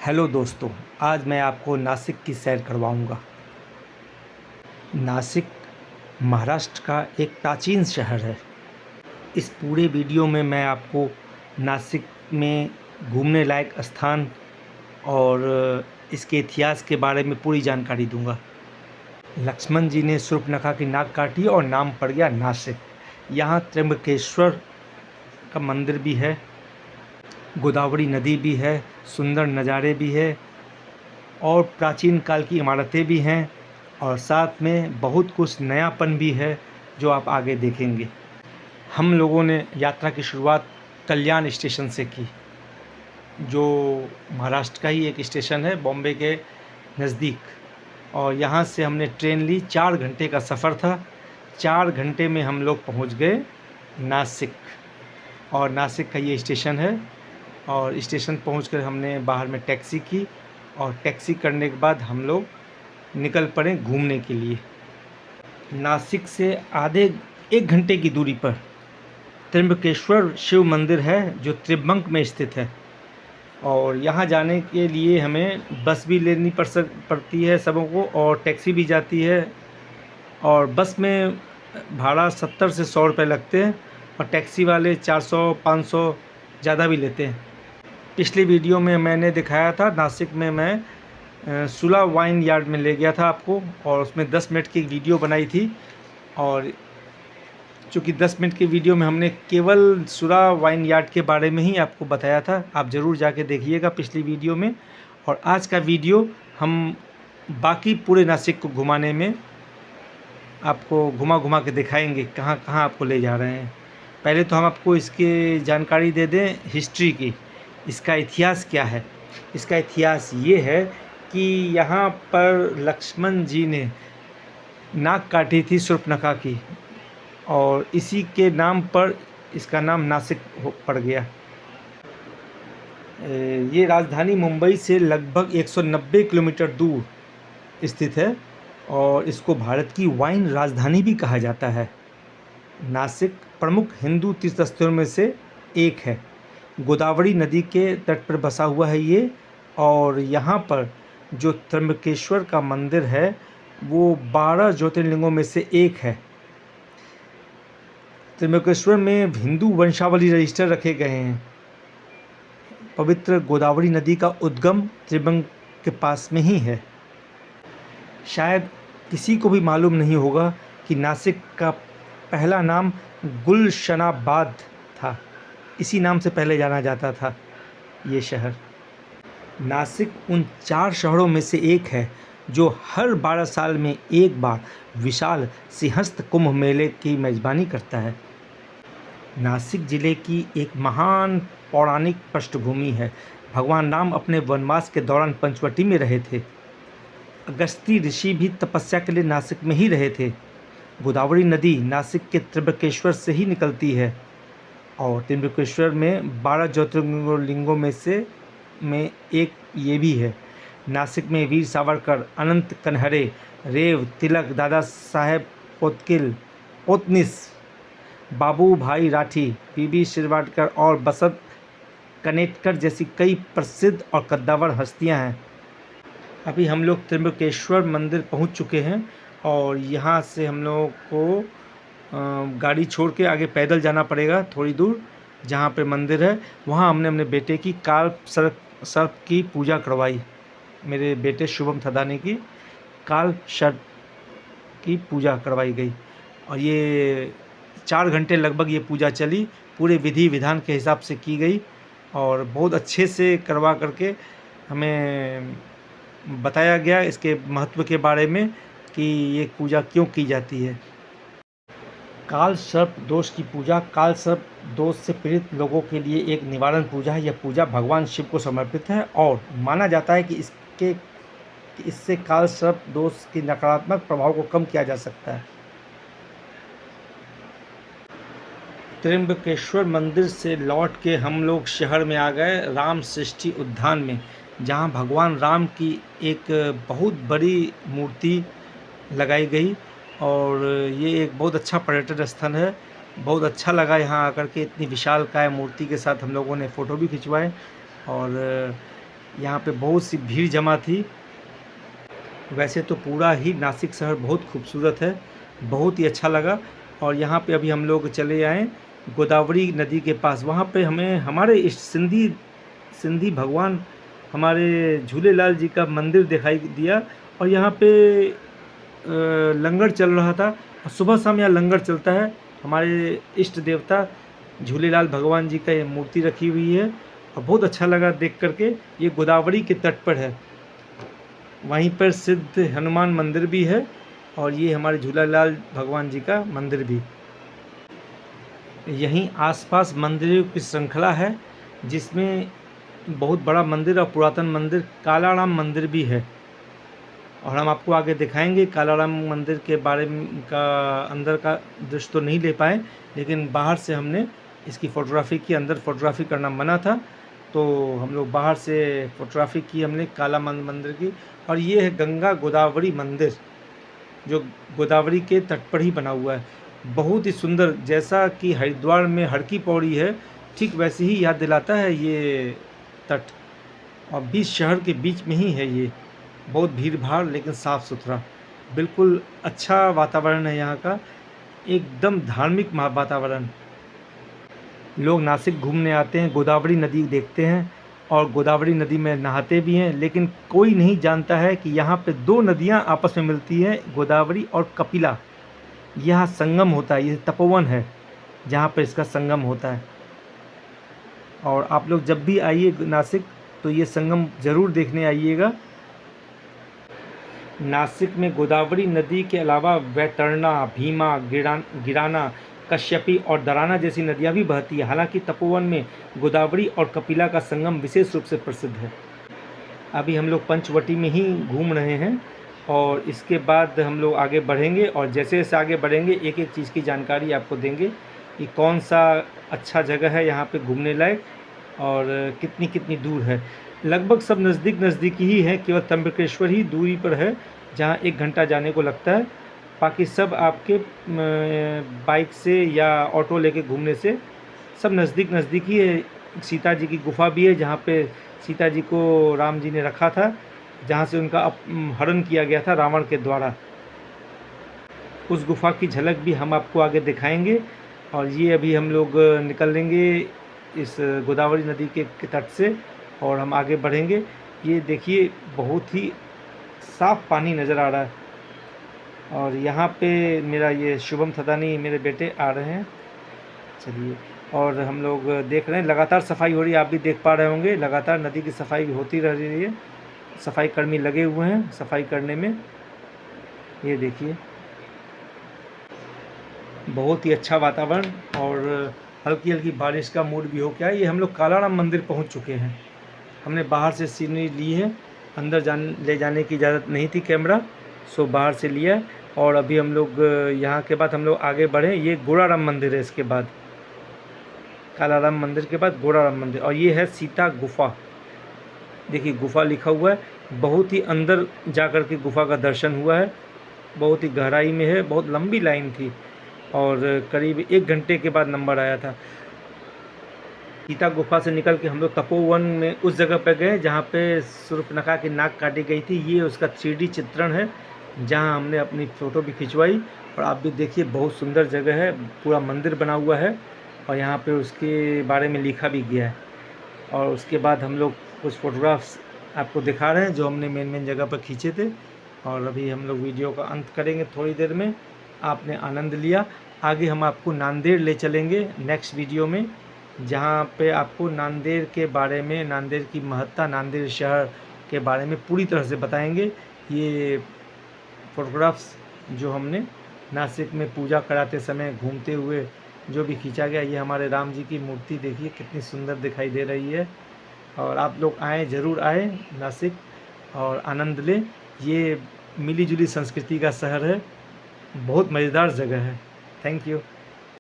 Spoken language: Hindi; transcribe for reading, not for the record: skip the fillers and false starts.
हेलो दोस्तों, आज मैं आपको नासिक की सैर करवाऊंगा। नासिक महाराष्ट्र का एक प्राचीन शहर है। इस पूरे वीडियो में मैं आपको नासिक में घूमने लायक स्थान और इसके इतिहास के बारे में पूरी जानकारी दूंगा। लक्ष्मण जी ने शूर्पणखा की नाक काटी और नाम पड़ गया नासिक। यहाँ त्र्यंबकेश्वर का मंदिर भी है, गोदावरी नदी भी है, सुंदर नज़ारे भी है और प्राचीन काल की इमारतें भी हैं और साथ में बहुत कुछ नयापन भी है जो आप आगे देखेंगे। हम लोगों ने यात्रा की शुरुआत कल्याण स्टेशन से की, जो महाराष्ट्र का ही एक स्टेशन है बॉम्बे के नज़दीक। और यहाँ से हमने ट्रेन ली। 4 घंटे का सफ़र था। 4 घंटे में हम लोग पहुँच गए नासिक। और नासिक का ये स्टेशन है। और स्टेशन पहुँचकर हमने बाहर में टैक्सी की और टैक्सी करने के बाद हम लोग निकल पड़े घूमने के लिए। नासिक से आधे 1 घंटे की दूरी पर त्र्यंबकेश्वर शिव मंदिर है जो त्रिबंक में स्थित है। और यहाँ जाने के लिए हमें बस भी लेनी पड़ती है सबों को, और टैक्सी भी जाती है। और बस में भाड़ा 70 से 100 रुपये लगते हैं और टैक्सी वाले 400-500 ज़्यादा भी लेते हैं। पिछली वीडियो में मैंने दिखाया था नासिक में मैं सुला वाइन यार्ड में ले गया था आपको, और उसमें 10 मिनट की वीडियो बनाई थी। और चूँकि 10 मिनट की वीडियो में हमने केवल सुला वाइन यार्ड के बारे में ही आपको बताया था, आप ज़रूर जाके देखिएगा पिछली वीडियो में। और आज का वीडियो हम बाकी पूरे नासिक को घुमाने में आपको घुमा के दिखाएंगे कहाँ कहाँ आपको ले जा रहे हैं। पहले तो हम आपको इसकी जानकारी दे दें हिस्ट्री की। इसका इतिहास क्या है? इसका इतिहास ये है कि यहाँ पर लक्ष्मण जी ने नाक काटी थी शूर्पणखा की, और इसी के नाम पर इसका नाम नासिक पड़ गया। ये राजधानी मुंबई से लगभग 190 किलोमीटर दूर स्थित है और इसको भारत की वाइन राजधानी भी कहा जाता है। नासिक प्रमुख हिंदू तीर्थस्थलों में से एक है। गोदावरी नदी के तट पर बसा हुआ है ये। और यहाँ पर जो त्र्यंबकेश्वर का मंदिर है वो 12 ज्योतिर्लिंगों में से एक है। त्र्यंबकेश्वर में हिंदू वंशावली रजिस्टर रखे गए हैं। पवित्र गोदावरी नदी का उद्गम त्रिबंक के पास में ही है। शायद किसी को भी मालूम नहीं होगा कि नासिक का पहला नाम गुलशनाबाद था। इसी नाम से पहले जाना जाता था ये शहर। नासिक उन 4 शहरों में से एक है जो हर 12 साल में एक बार विशाल सिंहस्थ कुंभ मेले की मेज़बानी करता है। नासिक जिले की एक महान पौराणिक पृष्ठभूमि है। भगवान राम अपने वनवास के दौरान पंचवटी में रहे थे। अगस्ती ऋषि भी तपस्या के लिए नासिक में ही रहे थे। गोदावरी नदी नासिक के त्र्यंबकेश्वर से ही निकलती है और त्र्यंबकेश्वर में 12 ज्योतिर्लिंगों में एक ये भी है। नासिक में वीर सावरकर, अनंत कनहरे, रेव तिलक, दादा साहेब पोतनीस, बाबू भाई राठी, बीबी शिरवाडकर और बसंत कनेटकर जैसी कई प्रसिद्ध और कद्दावर हस्तियां हैं। अभी हम लोग त्र्यंबकेश्वर मंदिर पहुंच चुके हैं और यहाँ से हम लोगों को गाड़ी छोड़ के आगे पैदल जाना पड़ेगा थोड़ी दूर। जहाँ पे मंदिर है वहाँ हमने अपने बेटे की काल सर्प की पूजा करवाई। मेरे बेटे शुभम थदानी की काल सर्प की पूजा करवाई गई और ये 4 घंटे लगभग ये पूजा चली। पूरे विधि विधान के हिसाब से की गई और बहुत अच्छे से करवा करके हमें बताया गया इसके महत्व के बारे में कि ये पूजा क्यों की जाती है। काल सर्प दोष की पूजा काल सर्प दोष से पीड़ित लोगों के लिए एक निवारण पूजा है। यह पूजा भगवान शिव को समर्पित है और माना जाता है कि इससे काल सर्प दोष के नकारात्मक प्रभाव को कम किया जा सकता है। त्र्यंबकेश्वर मंदिर से लौट के हम लोग शहर में आ गए राम सृष्टि उद्यान में, जहाँ भगवान राम की एक बहुत बड़ी मूर्ति लगाई गई और ये एक बहुत अच्छा पर्यटन स्थल है। बहुत अच्छा लगा यहाँ आकर के। इतनी विशालकाय मूर्ति के साथ हम लोगों ने फ़ोटो भी खिंचवाए और यहाँ पे बहुत सी भीड़ जमा थी। वैसे तो पूरा ही नासिक शहर बहुत खूबसूरत है, बहुत ही अच्छा लगा। और यहाँ पे अभी हम लोग चले आए गोदावरी नदी के पास। वहाँ पे हमें हमारे इष्ट सिंधी भगवान हमारे झूलेलाल जी का मंदिर दिखाई दिया। और यहाँ पे लंगर चल रहा था, और सुबह शाम यहाँ लंगर चलता है। हमारे इष्ट देवता झूलेलाल भगवान जी का ये मूर्ति रखी हुई है, और बहुत अच्छा लगा देख करके। ये गोदावरी के तट पर है, वहीं पर सिद्ध हनुमान मंदिर भी है, और ये हमारे झूलेलाल भगवान जी का मंदिर भी। यहीं आसपास मंदिरों की श्रृंखला है, जिसमें बहुत बड़ा मंदिर और पुरातन मंदिर कालाराम मंदिर भी है, और हम आपको आगे दिखाएंगे। कालाराम मंदिर के बारे में का अंदर का दृश्य तो नहीं ले पाए, लेकिन बाहर से हमने इसकी फ़ोटोग्राफी की। अंदर फ़ोटोग्राफी करना मना था, तो हम लोग बाहर से फ़ोटोग्राफी की हमने काला मंदिर की। और ये है गंगा गोदावरी मंदिर, जो गोदावरी के तट पर ही बना हुआ है। बहुत ही सुंदर, जैसा कि हरिद्वार में हर की पौड़ी है, ठीक वैसे ही याद दिलाता है ये तट। और बीच शहर के बीच में ही है ये। बहुत भीड़ भाड़ लेकिन साफ़ सुथरा, बिल्कुल अच्छा वातावरण है यहाँ का, एकदम धार्मिक वातावरण। लोग नासिक घूमने आते हैं, गोदावरी नदी देखते हैं और गोदावरी नदी में नहाते भी हैं। लेकिन कोई नहीं जानता है कि यहाँ पे दो नदियाँ आपस में मिलती हैं, गोदावरी और कपिला। यहाँ संगम होता है, ये तपोवन है जहाँ पर इसका संगम होता है। और आप लोग जब भी आइए नासिक, तो ये संगम ज़रूर देखने आइएगा। नासिक में गोदावरी नदी के अलावा वैतरणा, भीमा, गिराना, कश्यपी और दराना जैसी नदियाँ भी बहती है। हालांकि तपोवन में गोदावरी और कपिला का संगम विशेष रूप से प्रसिद्ध है। अभी हम लोग पंचवटी में ही घूम रहे हैं, और इसके बाद हम लोग आगे बढ़ेंगे, और जैसे जैसे आगे बढ़ेंगे एक एक चीज़ की जानकारी आपको देंगे कि कौन सा अच्छा जगह है यहाँ पे घूमने लायक, और कितनी कितनी दूर है। लगभग सब नज़दीक ही है, केवल त्र्यंबकेश्वर ही दूरी पर है, जहाँ 1 घंटा जाने को लगता है। बाकी सब आपके बाइक से या ऑटो लेके घूमने से सब नज़दीक ही है। सीता जी की गुफा भी है, जहाँ पे सीता जी को राम जी ने रखा था, जहाँ से उनका हरण किया गया था रावण के द्वारा। उस गुफा की झलक भी हम आपको आगे दिखाएंगे। और ये अभी हम लोग निकलेंगे इस गोदावरी नदी के तट से, और हम आगे बढ़ेंगे। ये देखिए बहुत ही साफ़ पानी नज़र आ रहा है। और यहाँ पे मेरा ये शुभम थदानी मेरे बेटे आ रहे हैं। चलिए, और हम लोग देख रहे हैं लगातार सफाई हो रही है, आप भी देख पा रहे होंगे। लगातार नदी की सफाई होती रह रही है, सफाई कर्मी लगे हुए हैं सफाई करने में। ये देखिए बहुत ही अच्छा वातावरण, और हल्की हल्की बारिश का मूड भी हो क्या। ये हम लोग कालाराम मंदिर पहुंच चुके हैं। हमने बाहर से सीनरी ली है, अंदर ले जाने की इजाज़त नहीं थी कैमरा, सो बाहर से लिया। और अभी हम लोग यहाँ के बाद हम लोग आगे बढ़े। ये गोराराम मंदिर है, इसके बाद कालाराम मंदिर के बाद गोराराम मंदिर। और ये है सीता गुफा, देखिए गुफा लिखा हुआ है। बहुत ही अंदर जा कर के गुफा का दर्शन हुआ है, बहुत ही गहराई में है, बहुत लंबी लाइन थी, और करीब 1 घंटे के बाद नंबर आया था। सीता गुफा से निकल के हम लोग तपोवन में उस जगह पर गए जहाँ पे शूर्पणखा की नाक काटी गई थी। ये उसका 3D चित्रण है, जहाँ हमने अपनी फ़ोटो भी खिंचवाई। और आप भी देखिए बहुत सुंदर जगह है, पूरा मंदिर बना हुआ है, और यहाँ पे उसके बारे में लिखा भी गया है। और उसके बाद हम लोग कुछ फ़ोटोग्राफ्स आपको दिखा रहे हैं जो हमने मेन जगह पर खींचे थे। और अभी हम लोग वीडियो का अंत करेंगे थोड़ी देर में। आपने आनंद लिया, आगे हम आपको नांदेड़ ले चलेंगे नेक्स्ट वीडियो में, जहाँ पे आपको नांदेड़ के बारे में, नांदेड़ की महत्ता, नांदेड़ शहर के बारे में पूरी तरह से बताएंगे। ये फ़ोटोग्राफ्स जो हमने नासिक में पूजा कराते समय घूमते हुए जो भी खींचा गया, ये हमारे राम जी की मूर्ति देखिए कितनी सुंदर दिखाई दे रही है। और आप लोग आएँ, ज़रूर आएँ नासिक और आनंद लें। ये मिली जुली संस्कृति का शहर है, बहुत मज़ेदार जगह है। Thank you.